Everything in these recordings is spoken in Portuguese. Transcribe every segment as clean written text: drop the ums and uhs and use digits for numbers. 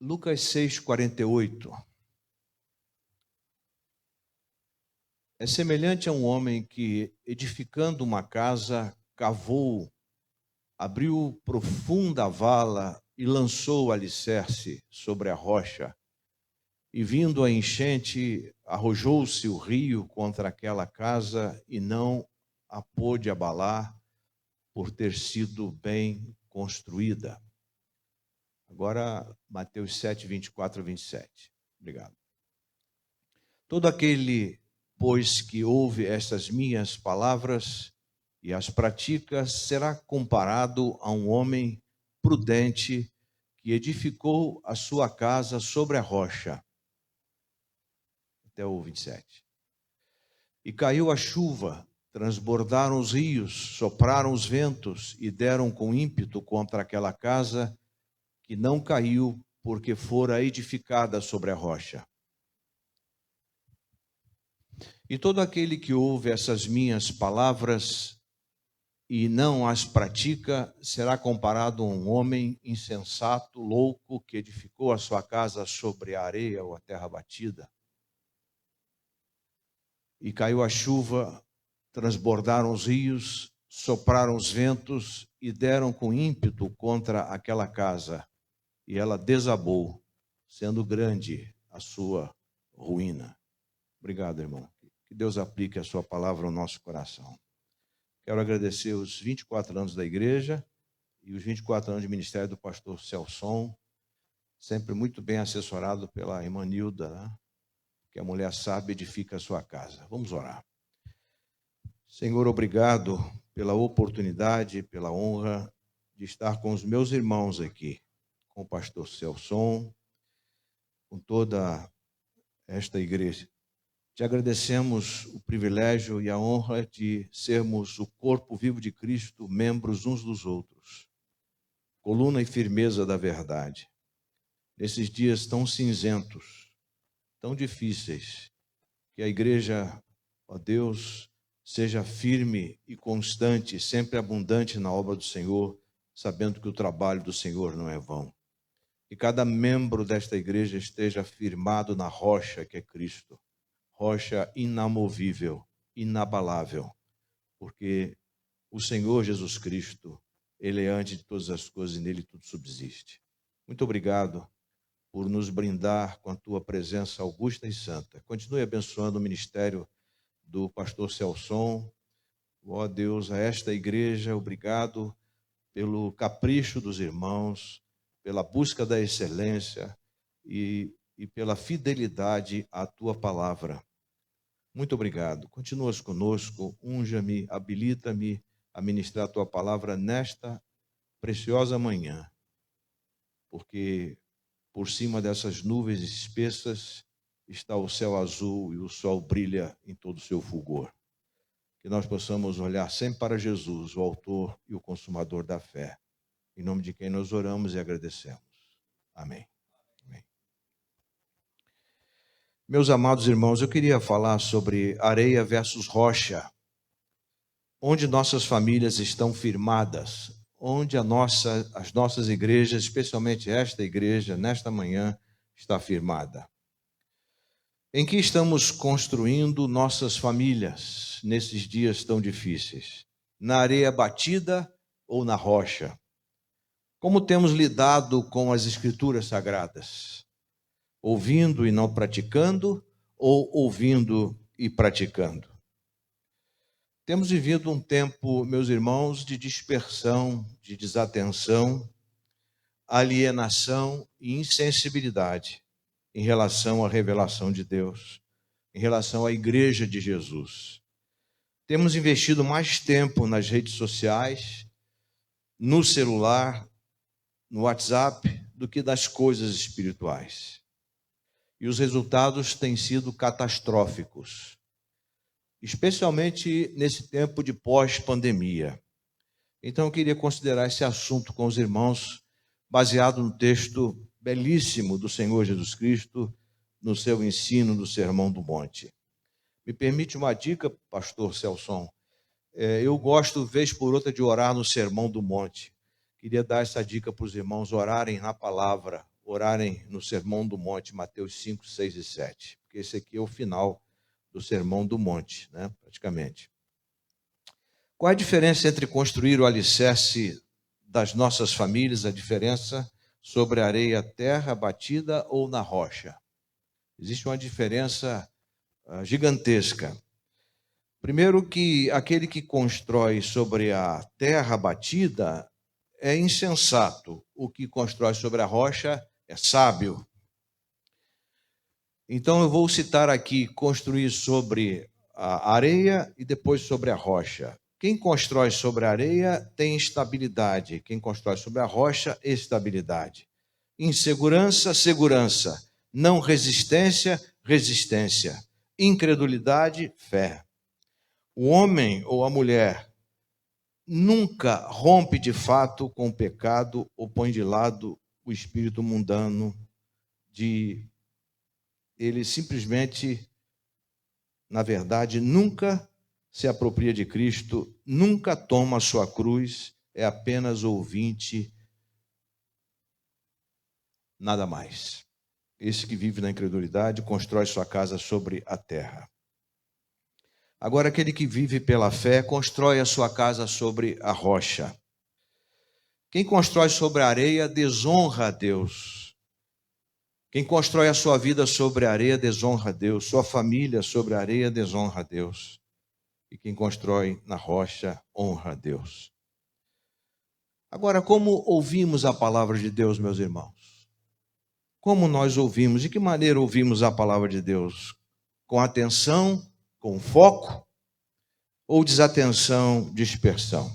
Lucas 6,48. É semelhante a um homem que, edificando uma casa, cavou, abriu profunda vala e lançou o alicerce sobre a rocha. E vindo a enchente, arrojou-se o rio contra aquela casa e não a pôde abalar, por ter sido bem construída. Agora, Mateus 7, 24 a 27. Obrigado. Todo aquele, pois, que ouve estas minhas palavras e as pratica, será comparado a um homem prudente que edificou a sua casa sobre a rocha. Até o 27. E caiu a chuva, transbordaram os rios, sopraram os ventos e deram com ímpeto contra aquela casa, que não caiu, porque fora edificada sobre a rocha. E todo aquele que ouve essas minhas palavras e não as pratica, será comparado a um homem insensato, louco, que edificou a sua casa sobre a areia ou a terra batida. E caiu a chuva, transbordaram os rios, sopraram os ventos e deram com ímpeto contra aquela casa. E ela desabou, sendo grande a sua ruína. Obrigado, irmão. Que Deus aplique a sua palavra ao nosso coração. Quero agradecer os 24 anos da igreja e os 24 anos de ministério do pastor Celson, sempre muito bem assessorado pela irmã Nilda, né? Que a mulher sábia edifica a sua casa. Vamos orar. Senhor, obrigado pela oportunidade, pela honra de estar com os meus irmãos aqui, com o pastor Celson, com toda esta igreja. Te agradecemos o privilégio e a honra de sermos o corpo vivo de Cristo, membros uns dos outros, coluna e firmeza da verdade. Nesses dias tão cinzentos, tão difíceis, que a igreja, ó Deus, seja firme e constante, sempre abundante na obra do Senhor, sabendo que o trabalho do Senhor não é vão. Que cada membro desta igreja esteja firmado na rocha que é Cristo, rocha inamovível, inabalável, porque o Senhor Jesus Cristo, Ele é antes de todas as coisas e nele tudo subsiste. Muito obrigado por nos brindar com a tua presença augusta e santa. Continue abençoando o ministério do pastor Celson. Ó Deus, a esta igreja, obrigado pelo capricho dos irmãos, pela busca da excelência e pela fidelidade à tua palavra. Muito obrigado. Continuas conosco, unja-me, habilita-me a ministrar a tua palavra nesta preciosa manhã, porque por cima dessas nuvens espessas está o céu azul e o sol brilha em todo o seu fulgor. Que nós possamos olhar sempre para Jesus, o autor e o consumador da fé. Em nome de quem nós oramos e agradecemos. Amém. Amém. Meus amados irmãos, eu queria falar sobre areia versus rocha. Onde nossas famílias estão firmadas, onde as nossas igrejas, especialmente esta igreja, nesta manhã, está firmada. Em que estamos construindo nossas famílias nesses dias tão difíceis? Na areia batida ou na rocha? Como temos lidado com as escrituras sagradas? Ouvindo e não praticando, ou ouvindo e praticando? Temos vivido um tempo, meus irmãos, de dispersão, de desatenção, alienação e insensibilidade em relação à revelação de Deus, em relação à igreja de Jesus. Temos investido mais tempo nas redes sociais, no celular, no WhatsApp, do que das coisas espirituais. E os resultados têm sido catastróficos, especialmente nesse tempo de pós-pandemia. Então eu queria considerar esse assunto com os irmãos, baseado no texto belíssimo do Senhor Jesus Cristo, no seu ensino do Sermão do Monte. Me permite uma dica, pastor Celson? Eu gosto, vez por outra, de orar no Sermão do Monte. Queria dar essa dica para os irmãos orarem na palavra, orarem no Sermão do Monte, Mateus 5, 6 e 7. Porque esse aqui é o final do Sermão do Monte, né, praticamente. Qual a diferença entre construir o alicerce das nossas famílias, a diferença sobre a areia, terra batida ou na rocha? Existe uma diferença gigantesca. Primeiro que aquele que constrói sobre a terra batida é insensato. O que constrói sobre a rocha é sábio. Então eu vou citar aqui construir sobre a areia e depois sobre a rocha. Quem constrói sobre a areia tem estabilidade. Quem constrói sobre a rocha, estabilidade. Insegurança, segurança. Não resistência, resistência. Incredulidade, fé. O homem ou a mulher nunca rompe de fato com o pecado ou põe de lado o espírito mundano ele simplesmente, na verdade, nunca se apropria de Cristo, nunca toma a sua cruz, é apenas ouvinte, nada mais. Esse que vive na incredulidade constrói sua casa sobre a terra. Agora, aquele que vive pela fé constrói a sua casa sobre a rocha. Quem constrói sobre a areia desonra a Deus. Quem constrói a sua vida sobre a areia desonra a Deus. Sua família sobre a areia desonra a Deus. E quem constrói na rocha honra a Deus. Agora, como ouvimos a palavra de Deus, meus irmãos? Como nós ouvimos? De que maneira ouvimos a palavra de Deus? Com atenção, com foco ou desatenção, dispersão?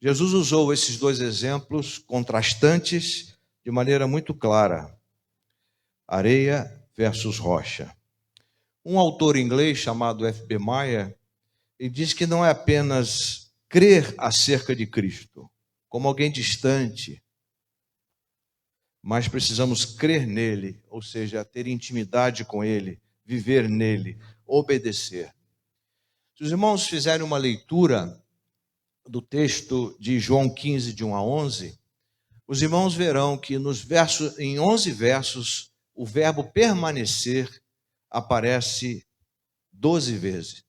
Jesus usou esses dois exemplos contrastantes de maneira muito clara. Areia versus rocha. Um autor inglês chamado F.B. Meyer, ele diz que não é apenas crer acerca de Cristo, como alguém distante, mas precisamos crer nele, ou seja, ter intimidade com ele, viver nele, obedecer. Se os irmãos fizerem uma leitura do texto de João 15, de 1 a 11, os irmãos verão que em 11 versos, o verbo permanecer aparece 12 vezes.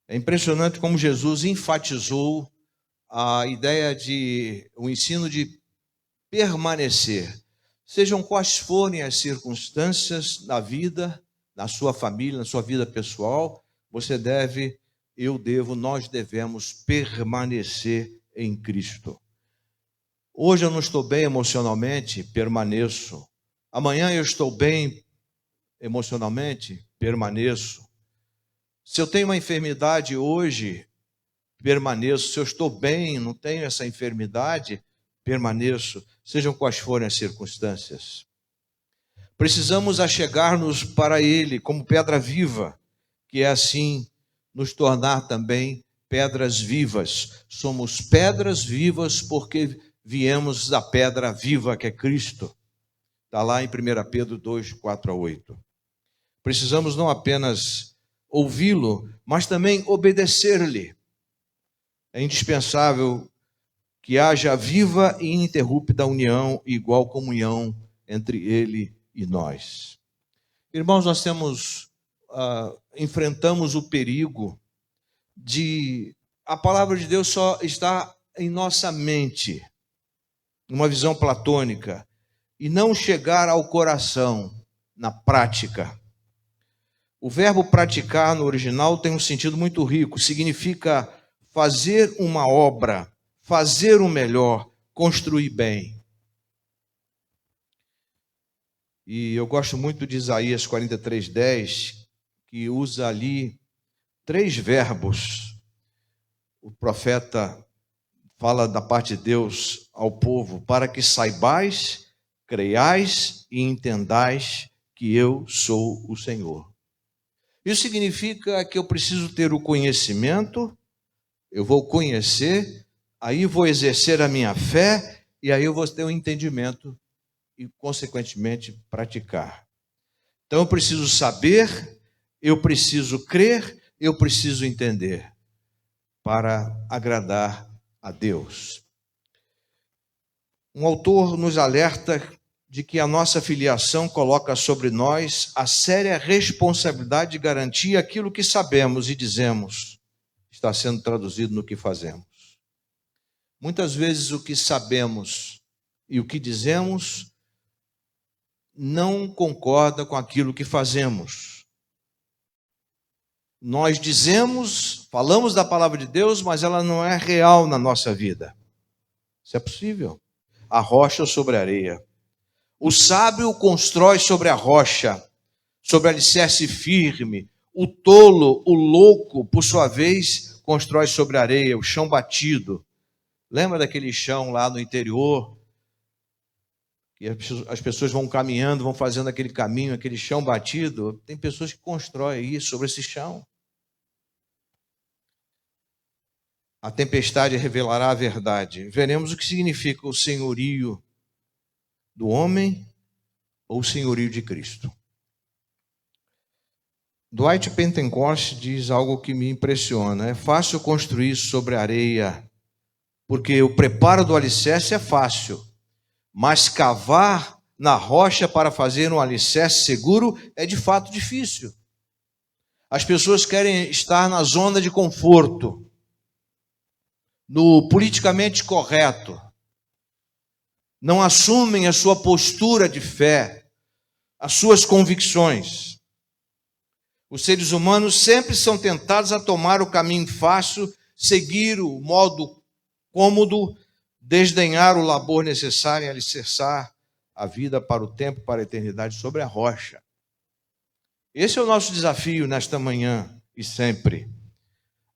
É impressionante como Jesus enfatizou a ideia o ensino de permanecer. Sejam quais forem as circunstâncias na vida, na sua família, na sua vida pessoal, nós devemos permanecer em Cristo. Hoje eu não estou bem emocionalmente, permaneço. Amanhã eu estou bem emocionalmente, permaneço. Se eu tenho uma enfermidade hoje, permaneço. Se eu estou bem, não tenho essa enfermidade, permaneço. Sejam quais forem as circunstâncias. Precisamos achegar-nos para Ele como pedra viva, que é assim nos tornar também pedras vivas. Somos pedras vivas porque viemos da pedra viva que é Cristo. Está lá em 1 Pedro 2, 4 a 8. Precisamos não apenas ouvi-lo, mas também obedecer-lhe. É indispensável que haja viva e ininterrupta união e igual comunhão entre ele e nós. Irmãos, nós enfrentamos o perigo de a palavra de Deus só estar em nossa mente, numa visão platônica, e não chegar ao coração, na prática. O verbo praticar no original tem um sentido muito rico, significa fazer uma obra, fazer o melhor, construir bem. E eu gosto muito de Isaías 43:10, que usa ali 3 verbos. O profeta fala da parte de Deus ao povo, para que saibais, creiais e entendais que eu sou o Senhor. Isso significa que eu preciso ter o conhecimento, eu vou conhecer, aí vou exercer a minha fé, e aí eu vou ter o entendimento e, consequentemente, praticar. Então eu preciso saber, eu preciso crer, eu preciso entender para agradar a Deus. Um autor nos alerta de que a nossa filiação coloca sobre nós a séria responsabilidade de garantir aquilo que sabemos e dizemos está sendo traduzido no que fazemos. Muitas vezes o que sabemos e o que dizemos não concorda com aquilo que fazemos. Nós dizemos, falamos da palavra de Deus, mas ela não é real na nossa vida. Isso é possível. A rocha sobre a areia. O sábio constrói sobre a rocha, sobre alicerce firme. O tolo, o louco, por sua vez, constrói sobre a areia, o chão batido. Lembra daquele chão lá no interior? Que as pessoas vão caminhando, vão fazendo aquele caminho, aquele chão batido. Tem pessoas que constroem isso sobre esse chão. A tempestade revelará a verdade. Veremos o que significa o senhorio do homem ou o senhorio de Cristo. Dwight Pentecost diz algo que me impressiona. É fácil construir sobre areia, porque o preparo do alicerce é fácil. Mas cavar na rocha para fazer um alicerce seguro é de fato difícil. As pessoas querem estar na zona de conforto, no politicamente correto. Não assumem a sua postura de fé, as suas convicções. Os seres humanos sempre são tentados a tomar o caminho fácil, seguir o modo cômodo, desdenhar o labor necessário e alicerçar a vida para o tempo, para a eternidade sobre a rocha. Esse é o nosso desafio nesta manhã e sempre.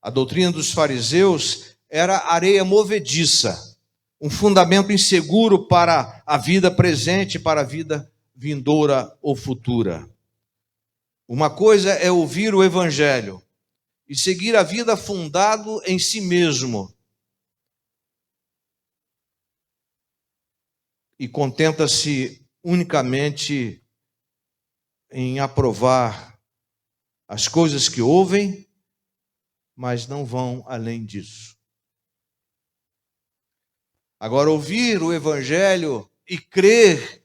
A doutrina dos fariseus era areia movediça, um fundamento inseguro para a vida presente, para a vida vindoura ou futura. Uma coisa é ouvir o evangelho e seguir a vida fundado em si mesmo, e contenta-se unicamente em aprovar as coisas que ouvem, mas não vão além disso. Agora, ouvir o evangelho e crer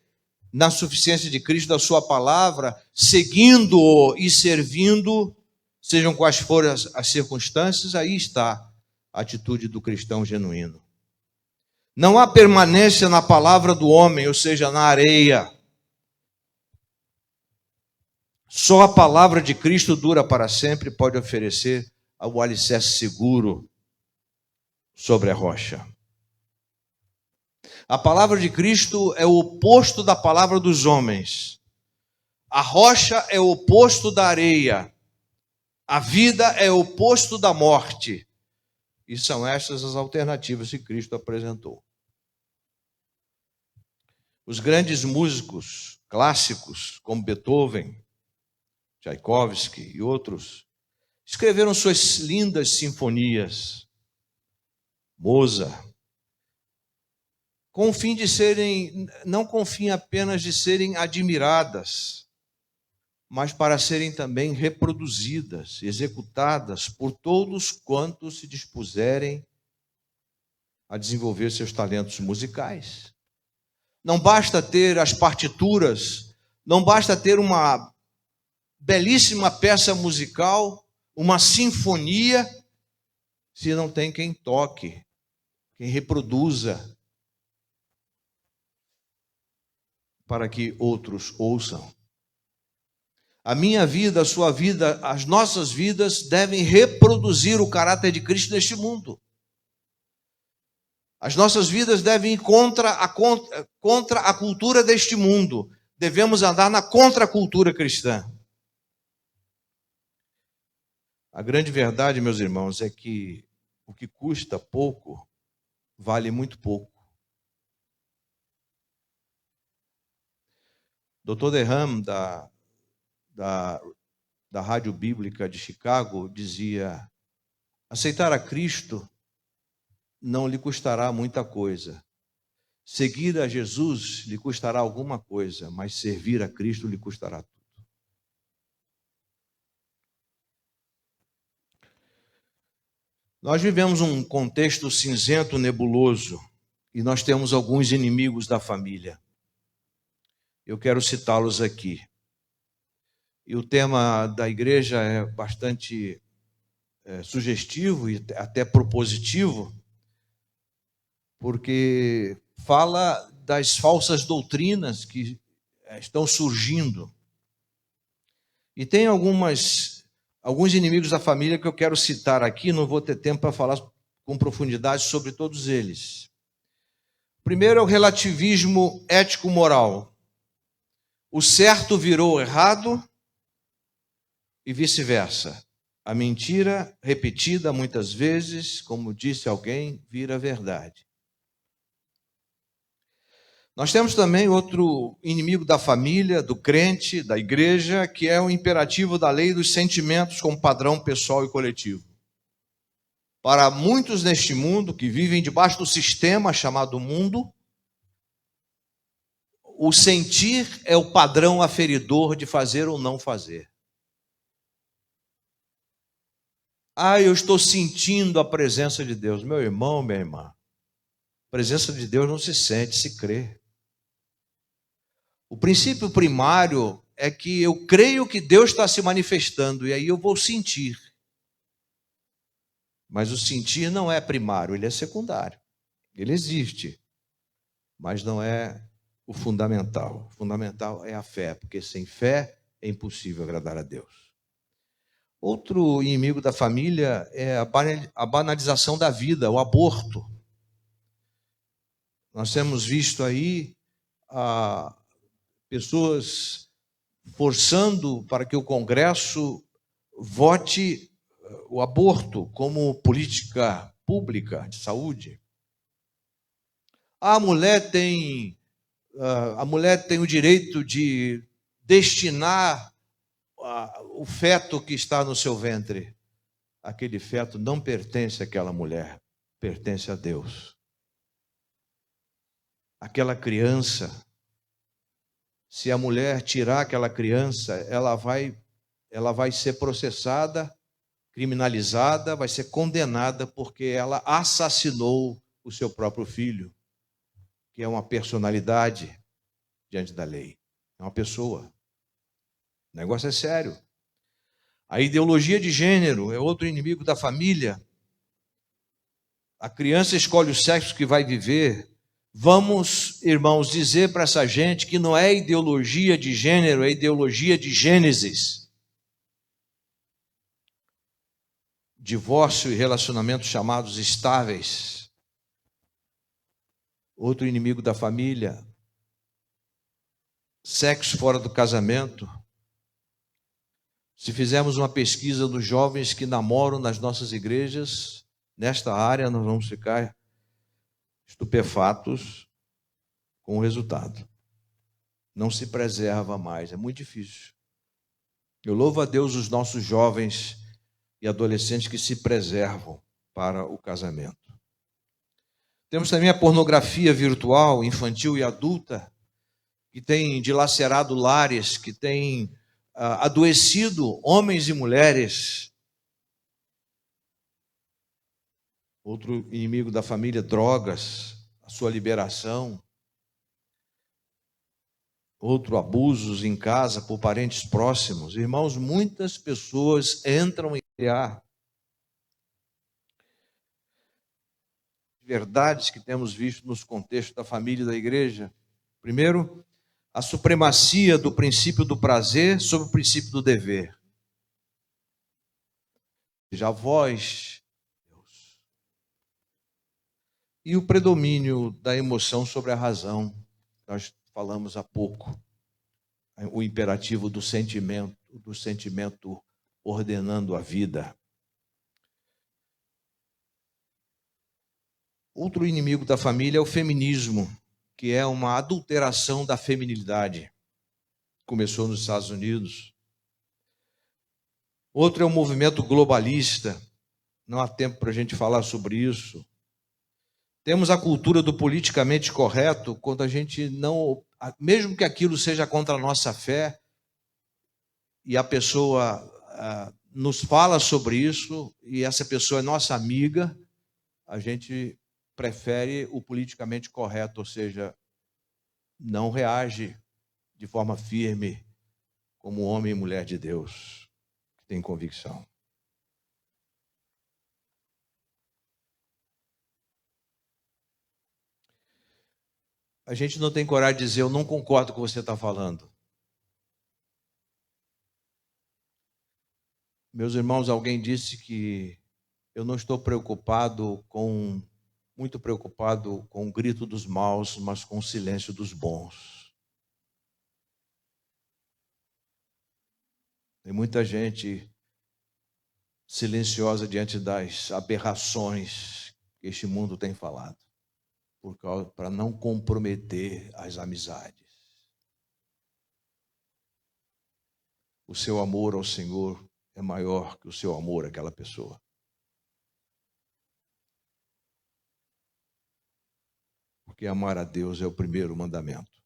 na suficiência de Cristo, da sua palavra, seguindo-o e servindo, sejam quais forem as circunstâncias, aí está a atitude do cristão genuíno. Não há permanência na palavra do homem, ou seja, na areia. Só a palavra de Cristo dura para sempre e pode oferecer o alicerce seguro sobre a rocha. A palavra de Cristo é o oposto da palavra dos homens. A rocha é o oposto da areia. A vida é o oposto da morte. E são estas as alternativas que Cristo apresentou. Os grandes músicos clássicos, como Beethoven, Tchaikovsky e outros, escreveram suas lindas sinfonias, Mozart, com o fim de serem, não com o fim apenas de serem admiradas, mas para serem também reproduzidas, executadas por todos quantos se dispuserem a desenvolver seus talentos musicais. Não basta ter as partituras, não basta ter uma belíssima peça musical, uma sinfonia, se não tem quem toque, quem reproduza, para que outros ouçam. A minha vida, a sua vida, as nossas vidas devem reproduzir o caráter de Cristo neste mundo. As nossas vidas devem ir contra a cultura deste mundo. Devemos andar na contracultura cristã. A grande verdade, meus irmãos, é que o que custa pouco, vale muito pouco. Dr. Derham, da Rádio Bíblica de Chicago, dizia: aceitar a Cristo não lhe custará muita coisa. Seguir a Jesus lhe custará alguma coisa, mas servir a Cristo lhe custará tudo. Nós vivemos um contexto cinzento, nebuloso. E nós temos alguns inimigos da família. Eu quero citá-los aqui. E o tema da igreja é bastante sugestivo e até propositivo, porque fala das falsas doutrinas que estão surgindo. E tem alguns inimigos da família que eu quero citar aqui, não vou ter tempo para falar com profundidade sobre todos eles. Primeiro é o relativismo ético-moral. O certo virou errado e vice-versa. A mentira, repetida muitas vezes, como disse alguém, vira verdade. Nós temos também outro inimigo da família, do crente, da igreja, que é o imperativo da lei dos sentimentos como padrão pessoal e coletivo. Para muitos neste mundo, que vivem debaixo do sistema chamado mundo, o sentir é o padrão aferidor de fazer ou não fazer. Eu estou sentindo a presença de Deus. Meu irmão, minha irmã, a presença de Deus não se sente, se crê. O princípio primário é que eu creio que Deus está se manifestando, e aí eu vou sentir. Mas o sentir não é primário, ele é secundário. Ele existe, mas não é o fundamental. O fundamental é a fé, porque sem fé é impossível agradar a Deus. Outro inimigo da família é a banalização da vida, o aborto. Nós temos visto aí pessoas forçando para que o Congresso vote o aborto como política pública de saúde. A mulher tem o direito de destinar o feto que está no seu ventre. Aquele feto não pertence àquela mulher, pertence a Deus. Aquela criança, se a mulher tirar aquela criança, ela vai ser processada, criminalizada, vai ser condenada porque ela assassinou o seu próprio filho, que é uma personalidade diante da lei. É uma pessoa. O negócio é sério. A ideologia de gênero é outro inimigo da família. A criança escolhe o sexo que vai viver. Vamos, irmãos, dizer para essa gente que não é ideologia de gênero, é ideologia de Gênesis. Divórcio e relacionamentos chamados estáveis. Outro inimigo da família. Sexo fora do casamento. Se fizermos uma pesquisa dos jovens que namoram nas nossas igrejas, nesta área nós vamos ficar estupefatos com o resultado. Não se preserva mais, é muito difícil. Eu louvo a Deus os nossos jovens e adolescentes que se preservam para o casamento. Temos também a pornografia virtual, infantil e adulta, que tem dilacerado lares, que tem adoecido homens e mulheres. Outro inimigo da família, drogas, a sua liberação. Outro, abusos em casa por parentes próximos. Irmãos, muitas pessoas entram em verdades que temos visto nos contextos da família e da igreja. Primeiro, a supremacia do princípio do prazer sobre o princípio do dever. Já vós, Deus. E o predomínio da emoção sobre a razão. Nós falamos há pouco. O imperativo do sentimento ordenando a vida. Outro inimigo da família é o feminismo, que é uma adulteração da feminilidade. Começou nos Estados Unidos. Outro é o movimento globalista. Não há tempo para a gente falar sobre isso. Temos a cultura do politicamente correto, quando a gente não... Mesmo que aquilo seja contra a nossa fé, e a pessoa nos fala sobre isso, e essa pessoa é nossa amiga, a gente prefere o politicamente correto, ou seja, não reage de forma firme como homem e mulher de Deus, que tem convicção. A gente não tem coragem de dizer, eu não concordo com o que você está falando. Meus irmãos, alguém disse que eu não estou muito preocupado com o grito dos maus, mas com o silêncio dos bons. Tem muita gente silenciosa diante das aberrações que este mundo tem falado, para não comprometer as amizades. O seu amor ao Senhor é maior que o seu amor àquela pessoa. Porque amar a Deus é o primeiro mandamento.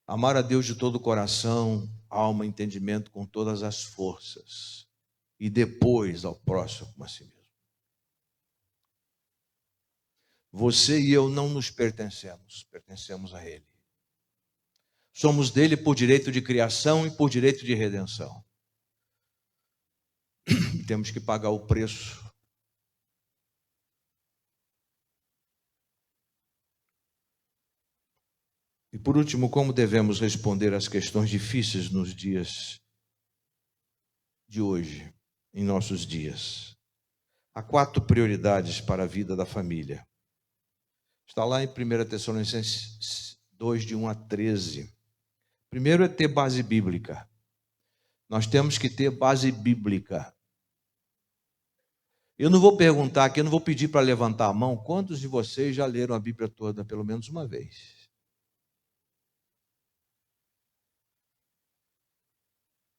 Amar a Deus de todo o coração, alma, entendimento, com todas as forças. E depois ao próximo como a si mesmo. Você e eu não nos pertencemos, pertencemos a Ele. Somos dele por direito de criação e por direito de redenção. E temos que pagar o preço. E por último, como devemos responder às questões difíceis nos dias de hoje, em nossos dias? Há 4 prioridades para a vida da família. Está lá em 1 Tessalonicenses 2, de 1 a 13. Primeiro é ter base bíblica. Nós temos que ter base bíblica. Eu não vou perguntar aqui, eu não vou pedir para levantar a mão. Quantos de vocês já leram a Bíblia toda pelo menos uma vez?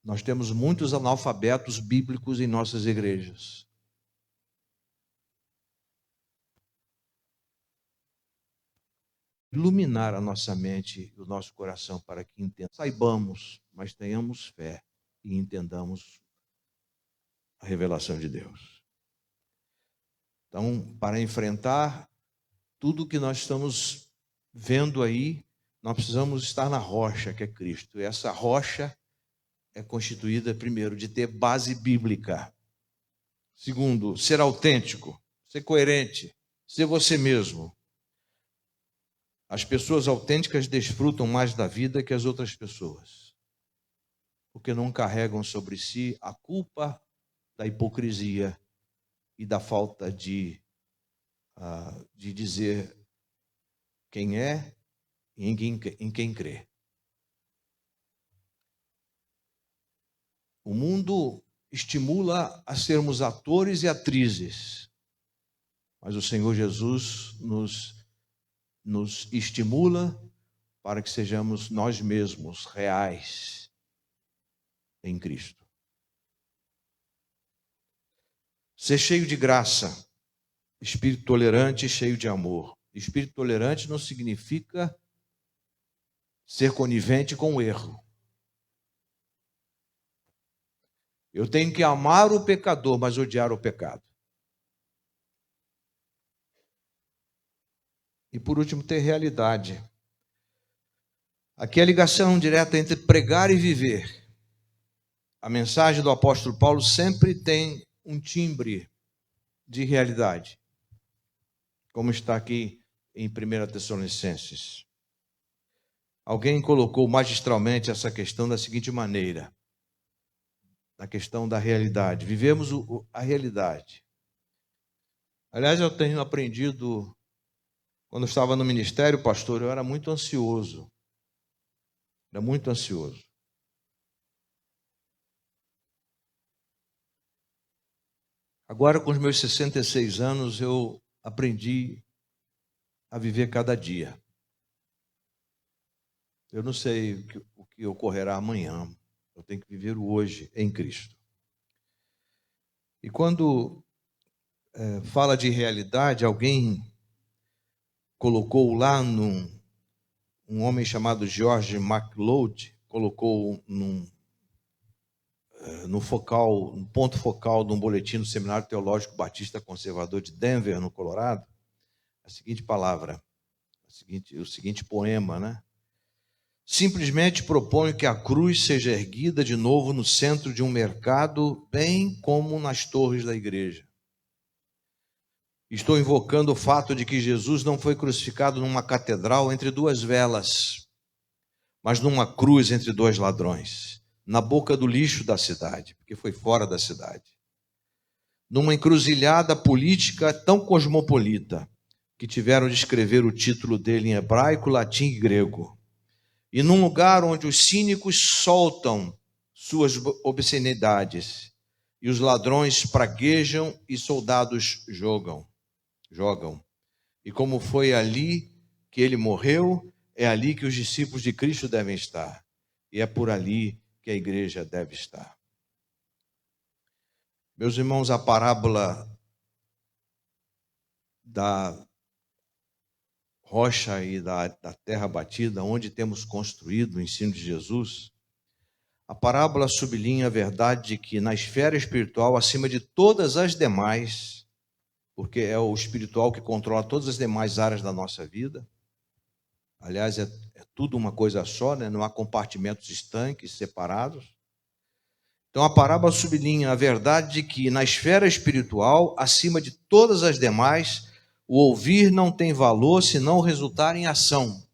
Nós temos muitos analfabetos bíblicos em nossas igrejas. Iluminar a nossa mente e o nosso coração para que saibamos, mas tenhamos fé e entendamos a revelação de Deus. Então, para enfrentar tudo que nós estamos vendo aí, nós precisamos estar na rocha que é Cristo. E essa rocha é constituída, primeiro, de ter base bíblica. Segundo, ser autêntico, ser coerente, ser você mesmo. As pessoas autênticas desfrutam mais da vida que as outras pessoas, porque não carregam sobre si a culpa da hipocrisia e da falta de dizer quem é e em quem crê. O mundo estimula a sermos atores e atrizes, mas o Senhor Jesus nos estimula para que sejamos nós mesmos reais em Cristo. Ser cheio de graça, espírito tolerante e cheio de amor. Espírito tolerante não significa ser conivente com o erro. Eu tenho que amar o pecador, mas odiar o pecado. E por último, ter realidade. Aqui é a ligação direta entre pregar e viver. A mensagem do apóstolo Paulo sempre tem um timbre de realidade, como está aqui em 1 Tessalonicenses. Alguém colocou magistralmente essa questão da seguinte maneira: na questão da realidade. Vivemos a realidade. Aliás, eu tenho aprendido, quando eu estava no ministério, pastor, eu era muito ansioso. Era muito ansioso. Agora, com os meus 66 anos, eu aprendi a viver cada dia. Eu não sei o que ocorrerá amanhã. Eu tenho que viver o hoje em Cristo. E quando fala de realidade, alguém colocou lá um homem chamado George MacLeod, colocou no ponto focal de um boletim do Seminário Teológico Batista Conservador de Denver, no Colorado, a seguinte palavra, o seguinte poema, né? Simplesmente proponho que a cruz seja erguida de novo no centro de um mercado, bem como nas torres da igreja. Estou invocando o fato de que Jesus não foi crucificado numa catedral entre duas velas, mas numa cruz entre dois ladrões, na boca do lixo da cidade, porque foi fora da cidade. Numa encruzilhada política tão cosmopolita, que tiveram de escrever o título dele em hebraico, latim e grego. E num lugar onde os cínicos soltam suas obscenidades, e os ladrões praguejam e soldados jogam. E como foi ali que ele morreu, é ali que os discípulos de Cristo devem estar. E é por ali que a igreja deve estar. Meus irmãos, a parábola da rocha e da terra batida, onde temos construído o ensino de Jesus, a parábola sublinha a verdade de que na esfera espiritual, acima de todas as demais, porque é o espiritual que controla todas as demais áreas da nossa vida. Aliás, é tudo uma coisa só, né? Não há compartimentos estanques, separados. Então, a parábola sublinha a verdade de que na esfera espiritual, acima de todas as demais, o ouvir não tem valor se não resultar em ação.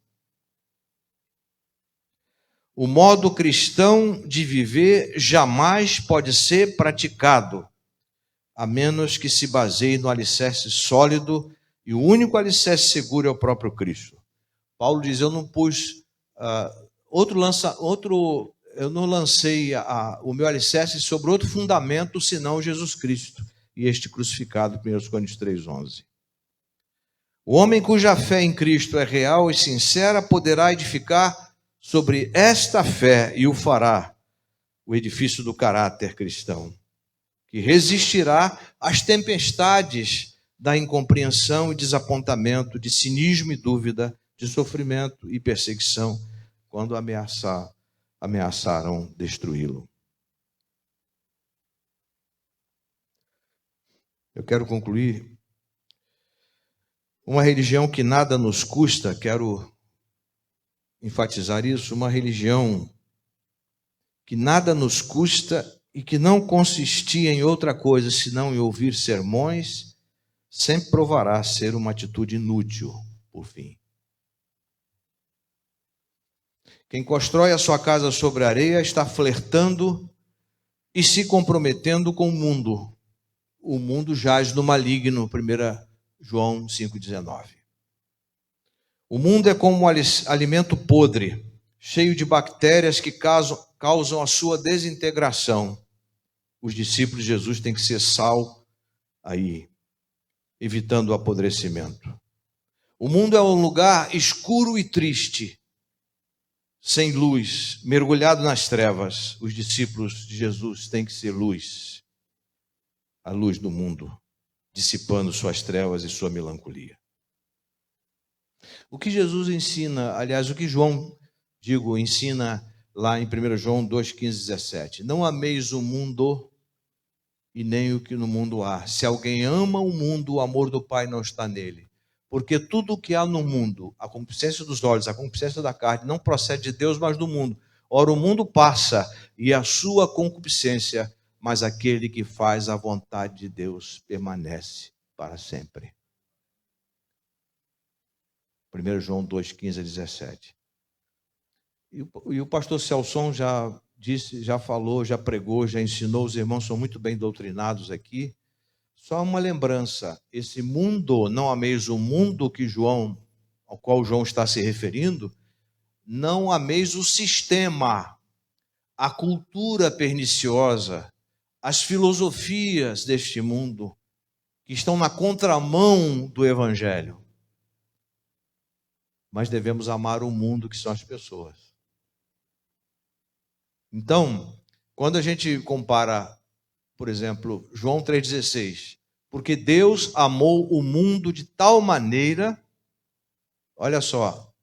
O modo cristão de viver jamais pode ser praticado, a menos que se baseie no alicerce sólido, e o único alicerce seguro é o próprio Cristo. Paulo diz, eu não pus eu não lancei o meu alicerce sobre outro fundamento, senão Jesus Cristo, e este crucificado, 1 Coríntios 3,11. O homem cuja fé em Cristo é real e sincera poderá edificar sobre esta fé e o fará, o edifício do caráter cristão, que resistirá às tempestades da incompreensão e desapontamento, de cinismo e dúvida, de sofrimento e perseguição, quando ameaçaram destruí-lo. Eu quero concluir. Uma religião que nada nos custa, quero enfatizar isso, uma religião que nada nos custa e que não consistia em outra coisa senão em ouvir sermões, sempre provará ser uma atitude inútil, por fim. Quem constrói a sua casa sobre areia está flertando e se comprometendo com o mundo. O mundo jaz no maligno, 1 João 5,19. O mundo é como um alimento podre, cheio de bactérias que causam a sua desintegração. Os discípulos de Jesus têm que ser sal aí, evitando o apodrecimento. O mundo é um lugar escuro e triste, sem luz, mergulhado nas trevas. Os discípulos de Jesus têm que ser luz, a luz do mundo, dissipando suas trevas e sua melancolia. O que Jesus ensina, aliás, o que João, ensina lá em 1 João 2, 15, 17. Não ameis o mundo e nem o que no mundo há. Se alguém ama o mundo, o amor do Pai não está nele. Porque tudo o que há no mundo, a concupiscência dos olhos, a concupiscência da carne, não procede de Deus, mas do mundo. Ora, o mundo passa e a sua concupiscência, mas aquele que faz a vontade de Deus permanece para sempre. 1 João 2, 15 a 17. E o pastor Celson já disse, já falou, já pregou, já ensinou, os irmãos são muito bem doutrinados aqui. Só uma lembrança, esse mundo, não ameis o mundo ao qual João está se referindo, não ameis o sistema, a cultura perniciosa, as filosofias deste mundo, que estão na contramão do Evangelho. Mas devemos amar o mundo, que são as pessoas. Então, quando a gente compara, por exemplo, João 3,16, porque Deus amou o mundo de tal maneira, olha só,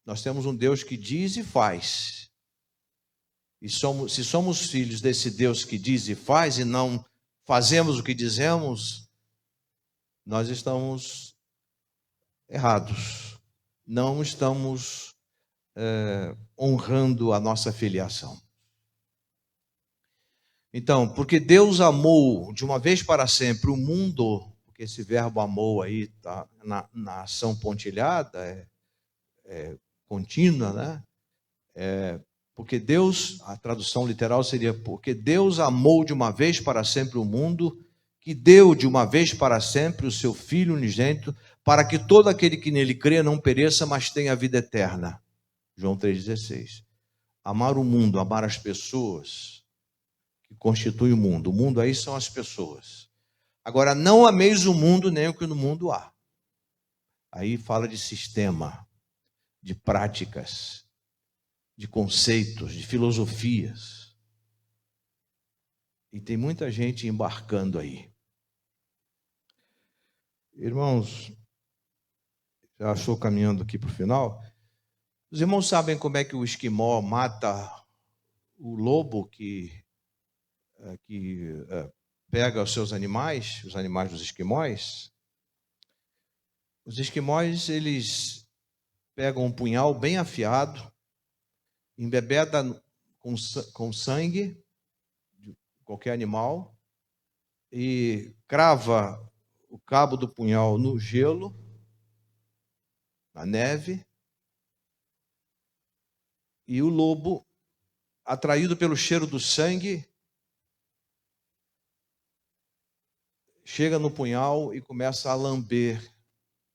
nós temos um Deus que diz e faz. E se somos filhos desse Deus que diz e faz, e não fazemos o que dizemos, nós estamos errados. Não estamos honrando a nossa filiação. Então, porque Deus amou de uma vez para sempre o mundo, porque esse verbo amou aí está na ação pontilhada, contínua, né? Porque Deus, a tradução literal seria, porque Deus amou de uma vez para sempre o mundo, que deu de uma vez para sempre o seu Filho unigênito, para que todo aquele que nele crê não pereça, mas tenha a vida eterna. João 3,16. Amar o mundo, amar as pessoas que constituem o mundo. O mundo aí são as pessoas. Agora, não ameis o mundo, nem o que no mundo há. Aí fala de sistema, de práticas, de conceitos, de filosofias. E tem muita gente embarcando aí. Irmãos, já estou caminhando aqui para o final. Os irmãos sabem como é que o esquimó mata o lobo que pega os seus animais, os animais dos esquimós? Os esquimós, eles pegam um punhal bem afiado, embebeda com sangue de qualquer animal e crava o cabo do punhal no gelo, na neve, e o lobo, atraído pelo cheiro do sangue, chega no punhal e começa a lamber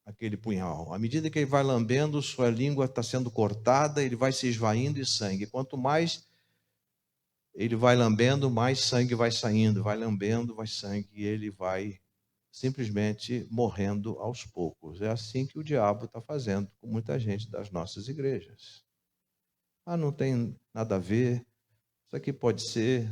aquele punhal. À medida que ele vai lambendo, sua língua está sendo cortada, ele vai se esvaindo em sangue. Quanto mais ele vai lambendo, mais sangue vai saindo, vai lambendo, vai sangue, e ele vai simplesmente morrendo aos poucos. É assim que o diabo está fazendo com muita gente das nossas igrejas. Ah, não tem nada a ver, isso aqui pode ser.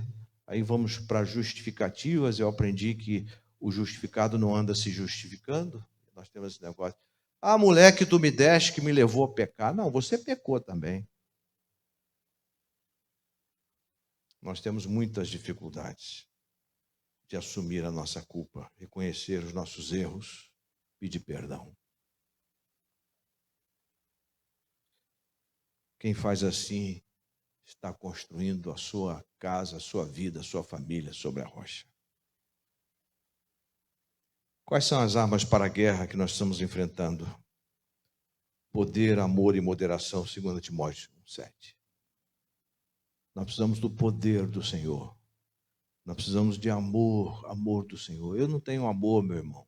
Aí vamos para justificativas. Eu aprendi que o justificado não anda se justificando. Nós temos esse negócio. Ah, a mulher que tu me deste que me levou a pecar. Não, você pecou também. Nós temos muitas dificuldades de assumir a nossa culpa, reconhecer os nossos erros, pedir perdão. Quem faz assim está construindo a sua casa, a sua vida, a sua família sobre a rocha. Quais são as armas para a guerra que nós estamos enfrentando? Poder, amor e moderação, 2 Timóteo 7. Nós precisamos do poder do Senhor. Nós precisamos de amor, amor do Senhor. Eu não tenho amor, meu irmão,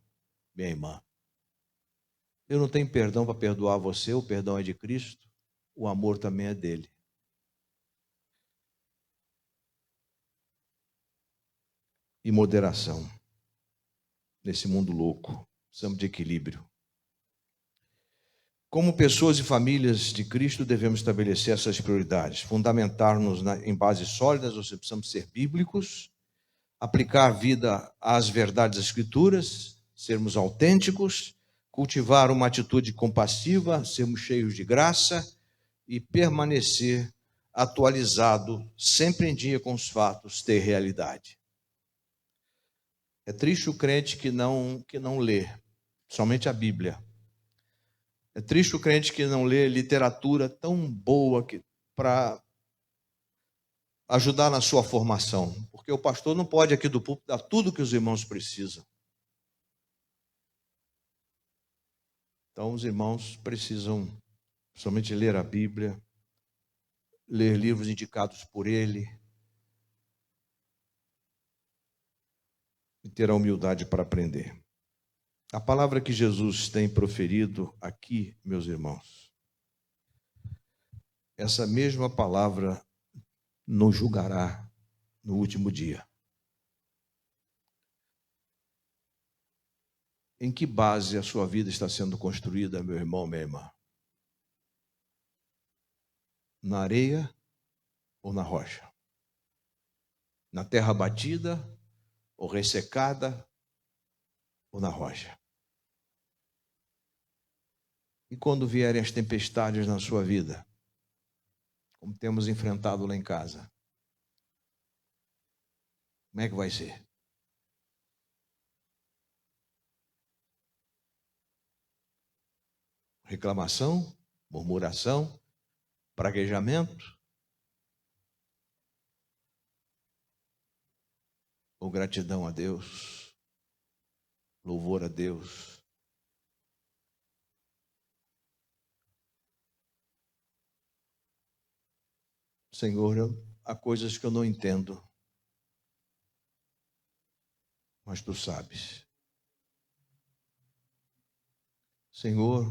minha irmã. Eu não tenho perdão para perdoar você, o perdão é de Cristo, o amor também é dele. E moderação. Nesse mundo louco, precisamos de equilíbrio. Como pessoas e famílias de Cristo, devemos estabelecer essas prioridades, fundamentar-nos em bases sólidas, ou seja, precisamos ser bíblicos, aplicar a vida às verdades das Escrituras, sermos autênticos, cultivar uma atitude compassiva, sermos cheios de graça e permanecer atualizado, sempre em dia com os fatos, ter realidade. É triste o crente que não lê somente a Bíblia. É triste o crente que não lê literatura tão boa para ajudar na sua formação. Porque o pastor não pode aqui do púlpito dar tudo que os irmãos precisam. Então os irmãos precisam somente ler a Bíblia, ler livros indicados por ele e ter a humildade para aprender. A palavra que Jesus tem proferido aqui, meus irmãos, essa mesma palavra nos julgará no último dia. Em que base a sua vida está sendo construída, meu irmão, minha irmã? Na areia ou na rocha? Na terra batida ou ressecada ou na rocha? E quando vierem as tempestades na sua vida, como temos enfrentado lá em casa, como é que vai ser? reclamação, murmuração, praguejamento ou gratidão a Deus, louvor a Deus? Senhor, há coisas que eu não entendo, mas Tu sabes. Senhor,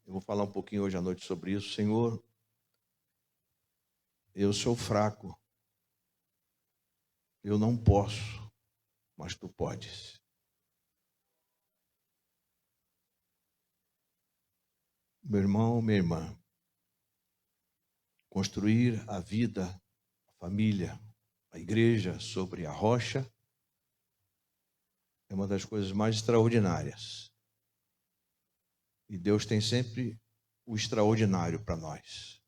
eu vou falar um pouquinho hoje à noite sobre isso. Senhor, eu sou fraco, eu não posso, mas Tu podes. Meu irmão, minha irmã, construir a vida, a família, a igreja sobre a rocha é uma das coisas mais extraordinárias. E Deus tem sempre o extraordinário para nós.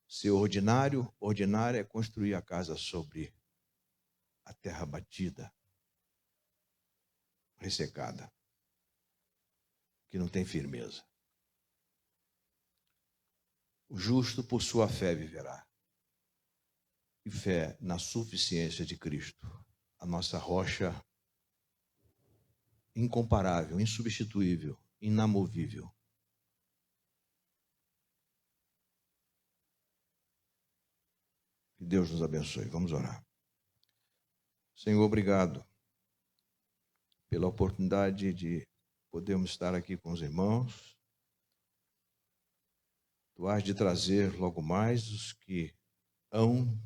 Ser ordinário, ordinário é construir a casa sobre a terra batida, ressecada, que não tem firmeza. O justo por sua fé viverá. E fé na suficiência de Cristo, a nossa rocha incomparável, insubstituível, inamovível. Que Deus nos abençoe. Vamos orar. Senhor, obrigado pela oportunidade de podermos estar aqui com os irmãos. Tu has de trazer logo mais os que hão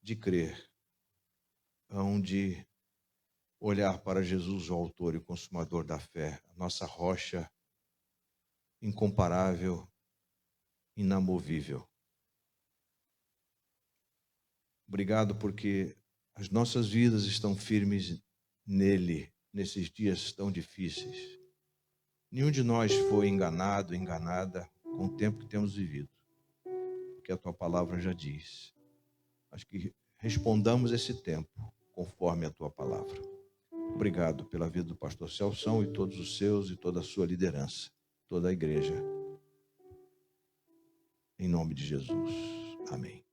de crer, hão de olhar para Jesus, o autor e consumador da fé, a nossa rocha incomparável, inamovível. Obrigado porque as nossas vidas estão firmes nele, nesses dias tão difíceis. Nenhum de nós foi enganado, enganada com o tempo que temos vivido, porque a tua palavra já diz. Mas que respondamos esse tempo conforme a tua palavra. Obrigado pela vida do pastor Celção e todos os seus e toda a sua liderança, toda a igreja. Em nome de Jesus. Amém.